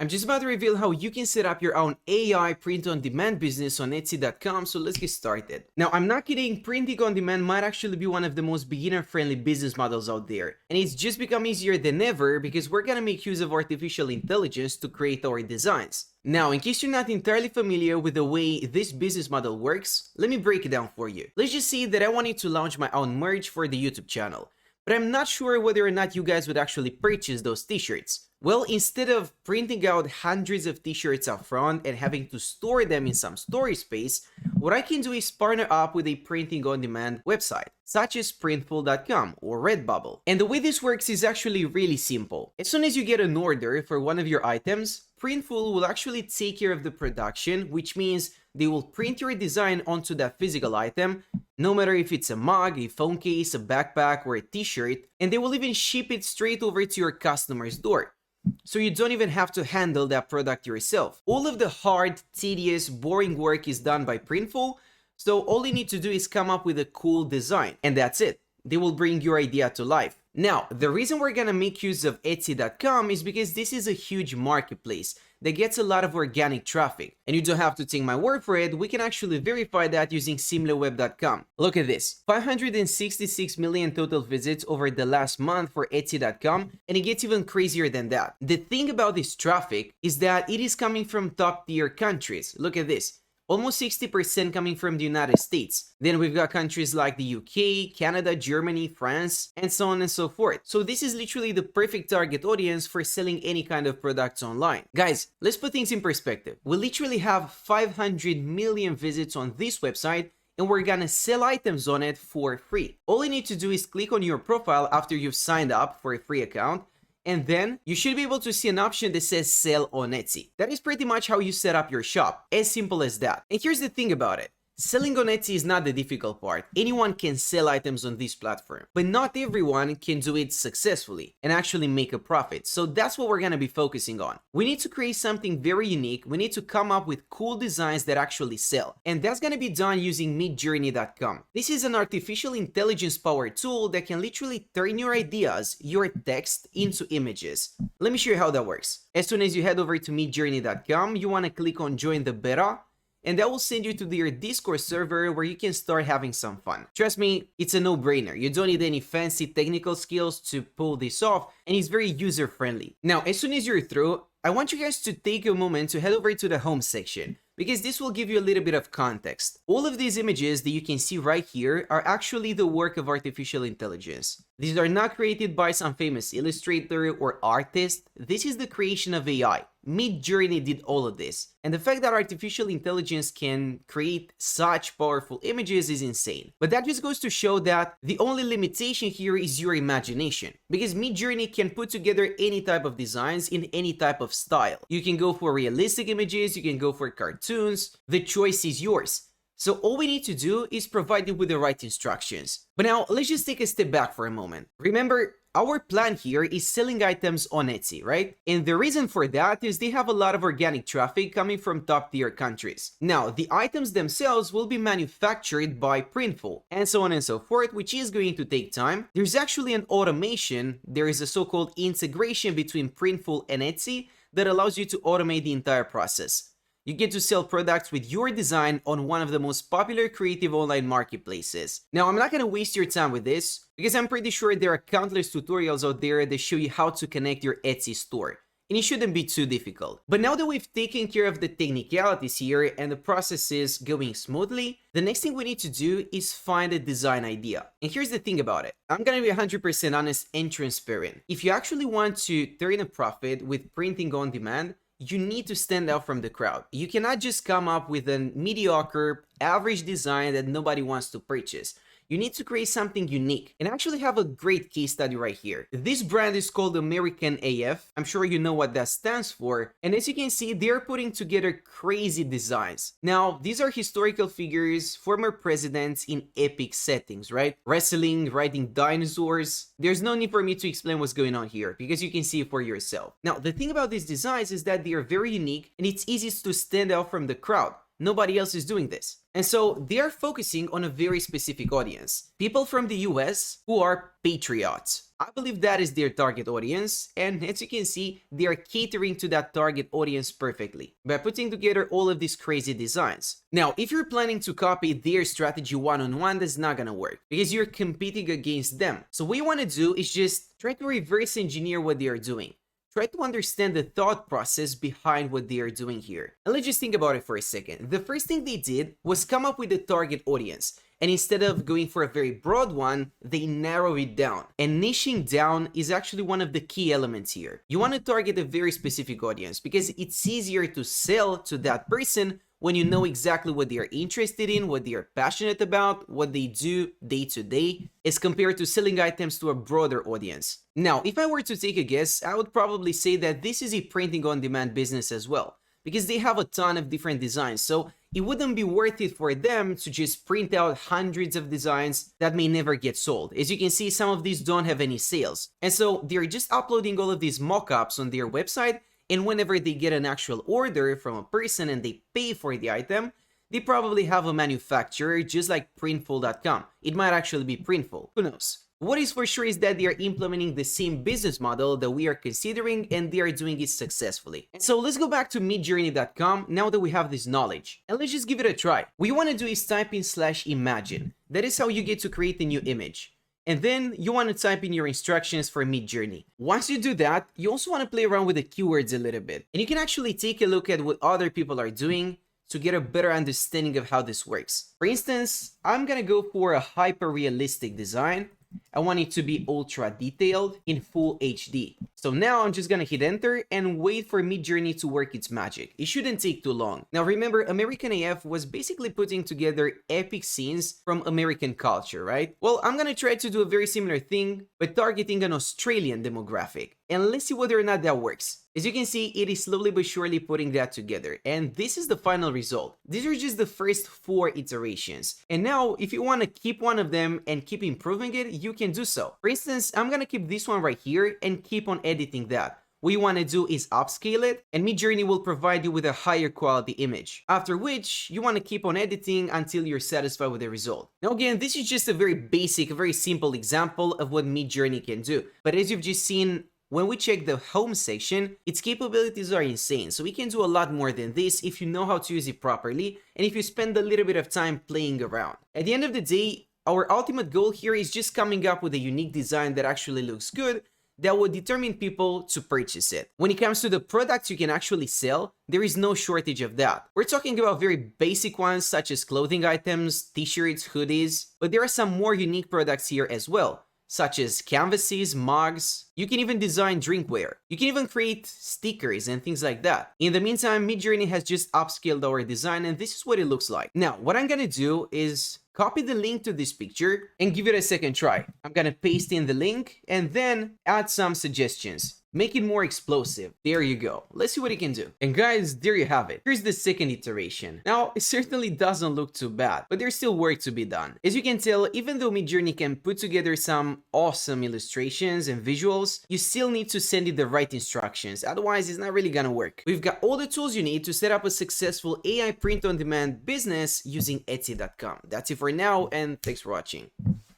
I'm just about to reveal how you can set up your own AI print-on-demand business on Etsy.com, so let's get started. Now, I'm not kidding, printing on demand might actually be one of the most beginner-friendly business models out there, and it's just become easier than ever because we're gonna make use of artificial intelligence to create our designs. Now, in case you're not entirely familiar with the way this business model works, let me break it down for you. Let's just say that I wanted to launch my own merch for the YouTube channel, but I'm not sure whether or not you guys would actually purchase those t-shirts. Well, instead of printing out hundreds of t-shirts up front and having to store them in some storage space, what I can do is partner up with a printing on demand website, such as printful.com or Redbubble. And the way this works is actually really simple. As soon as you get an order for one of your items, Printful will actually take care of the production, which means they will print your design onto that physical item, no matter if it's a mug, a phone case, a backpack, or a t-shirt, and they will even ship it straight over to your customer's door. So you don't even have to handle that product yourself. All of the hard, tedious, boring work is done by Printful, so all you need to do is come up with a cool design, and that's it. They will bring your idea to life. Now, the reason we're gonna make use of Etsy.com is because this is a huge marketplace that gets a lot of organic traffic. And you don't have to take my word for it, we can actually verify that using SimilarWeb.com. Look at this, 566 million total visits over the last month for Etsy.com, and it gets even crazier than that. The thing about this traffic is that it is coming from top tier countries. Look at this. Almost 60% coming from the United States. Then we've got countries like the UK, Canada, Germany, France, and so on and so forth. So this is literally the perfect target audience for selling any kind of products online. Guys, let's put things in perspective. We literally have 500 million visits on this website, and we're gonna sell items on it for free. All you need to do is click on your profile after you've signed up for a free account, and then you should be able to see an option that says sell on Etsy. That is pretty much how you set up your shop, as simple as that. And here's the thing about it. Selling on Etsy is not the difficult part. Anyone can sell items on this platform, but not everyone can do it successfully and actually make a profit. So that's what we're gonna be focusing on. We need to create something very unique. We need to come up with cool designs that actually sell. And that's gonna be done using midjourney.com. This is an artificial intelligence powered tool that can literally turn your ideas, your text into images. Let me show you how that works. As soon as you head over to midjourney.com, you wanna click on join the beta, and that will send you to their Discord server where you can start having some fun. Trust me, it's a no-brainer. You don't need any fancy technical skills to pull this off, and it's very user-friendly. Now, as soon as you're through, I want you guys to take a moment to head over to the home section, because this will give you a little bit of context. All of these images that you can see right here are actually the work of artificial intelligence. These are not created by some famous illustrator or artist. This is the creation of AI. Midjourney did all of this. And the fact that artificial intelligence can create such powerful images is insane. But that just goes to show that the only limitation here is your imagination. Because Midjourney can put together any type of designs in any type of style. You can go for realistic images, you can go for cartoons. The choice is yours. So all we need to do is provide you with the right instructions. But now let's just take a step back for a moment. Remember, our plan here is selling items on Etsy, right? And the reason for that is they have a lot of organic traffic coming from top tier countries. Now, the items themselves will be manufactured by Printful and so on and so forth, which is going to take time. There's actually an automation. There is a so-called integration between Printful and Etsy that allows you to automate the entire process. You get to sell products with your design on one of the most popular creative online marketplaces. Now, I'm not going to waste your time with this because I'm pretty sure there are countless tutorials out there that show you how to connect your Etsy store. And it shouldn't be too difficult. But now that we've taken care of the technicalities here and the process is going smoothly, the next thing we need to do is find a design idea. And here's the thing about it. I'm gonna be 100% honest and transparent. If you actually want to turn a profit with printing on demand, you need to stand out from the crowd. You cannot just come up with a mediocre, average design that nobody wants to purchase. You need to create something unique and actually have a great case study right here. This brand is called American AF. I'm sure you know what that stands for. And as you can see, they're putting together crazy designs. Now, these are historical figures, former presidents in epic settings, right? Wrestling, riding dinosaurs. There's no need for me to explain what's going on here because you can see it for yourself. Now, the thing about these designs is that they are very unique and it's easy to stand out from the crowd. Nobody else is doing this. And so they are focusing on a very specific audience. People from the US who are patriots. I believe that is their target audience, and as you can see, they are catering to that target audience perfectly by putting together all of these crazy designs. Now, if you're planning to copy their strategy one-on-one, that's not gonna work because you're competing against them. So what you wanna do is just try to reverse engineer what they are doing. Try to understand the thought process behind what they are doing here. And let's just think about it for a second. The first thing they did was come up with a target audience. And instead of going for a very broad one, they narrow it down. And niching down is actually one of the key elements here. You want to target a very specific audience because it's easier to sell to that person when you know exactly what they are interested in, what they are passionate about, what they do day to day, as compared to selling items to a broader audience. Now, if I were to take a guess, I would probably say that this is a printing on demand business as well, because they have a ton of different designs. So it wouldn't be worth it for them to just print out hundreds of designs that may never get sold. As you can see, some of these don't have any sales. And so they're just uploading all of these mock-ups on their website, and whenever they get an actual order from a person and they pay for the item, they probably have a manufacturer just like Printful.com. It might actually be Printful, who knows? What is for sure is that they are implementing the same business model that we are considering, and they are doing it successfully. And so let's go back to midjourney.com now that we have this knowledge, and let's just give it a try. What you want to do is type in /imagine. That is how you get to create a new image. And then you want to type in your instructions for Midjourney. Once you do that, you also want to play around with the keywords a little bit. And you can actually take a look at what other people are doing to get a better understanding of how this works. For instance, I'm gonna go for a hyper-realistic design. I want it to be ultra detailed in full HD. So now I'm just gonna hit enter and wait for Midjourney to work its magic. It shouldn't take too long. Now remember, American AF was basically putting together epic scenes from American culture, right? Well, I'm gonna try to do a very similar thing, but targeting an Australian demographic. And let's see whether or not that works. As you can see, it is slowly but surely putting that together. And this is the final result. These are just the first 4 iterations. And now, if you want to keep one of them and keep improving it, you can do so. For instance, I'm gonna keep this one right here and keep on editing that. What you want to do is upscale it, and Midjourney will provide you with a higher quality image. After which, you want to keep on editing until you're satisfied with the result. Now again, this is just a very basic, a very simple example of what Midjourney can do. But as you've just seen, when we check the home section, its capabilities are insane, so we can do a lot more than this if you know how to use it properly and if you spend a little bit of time playing around. At the end of the day, our ultimate goal here is just coming up with a unique design that actually looks good, that will determine people to purchase it. When it comes to the products you can actually sell, there is no shortage of that. We're talking about very basic ones such as clothing items, t-shirts, hoodies, but there are some more unique products here as well, such as canvases, mugs. You can even design drinkware. You can even create stickers and things like that. In the meantime, Midjourney has just upscaled our design, and this is what it looks like. Now, what I'm gonna do is copy the link to this picture and give it a second try. I'm gonna paste in the link and then add some suggestions. Make it more explosive. There you go. Let's see what it can do. And guys, there you have it. Here's the second iteration. Now, it certainly doesn't look too bad, but there's still work to be done. As you can tell, even though Midjourney can put together some awesome illustrations and visuals, you still need to send it the right instructions. Otherwise, it's not really gonna work. We've got all the tools you need to set up a successful AI print-on-demand business using Etsy.com. That's it for now, and thanks for watching.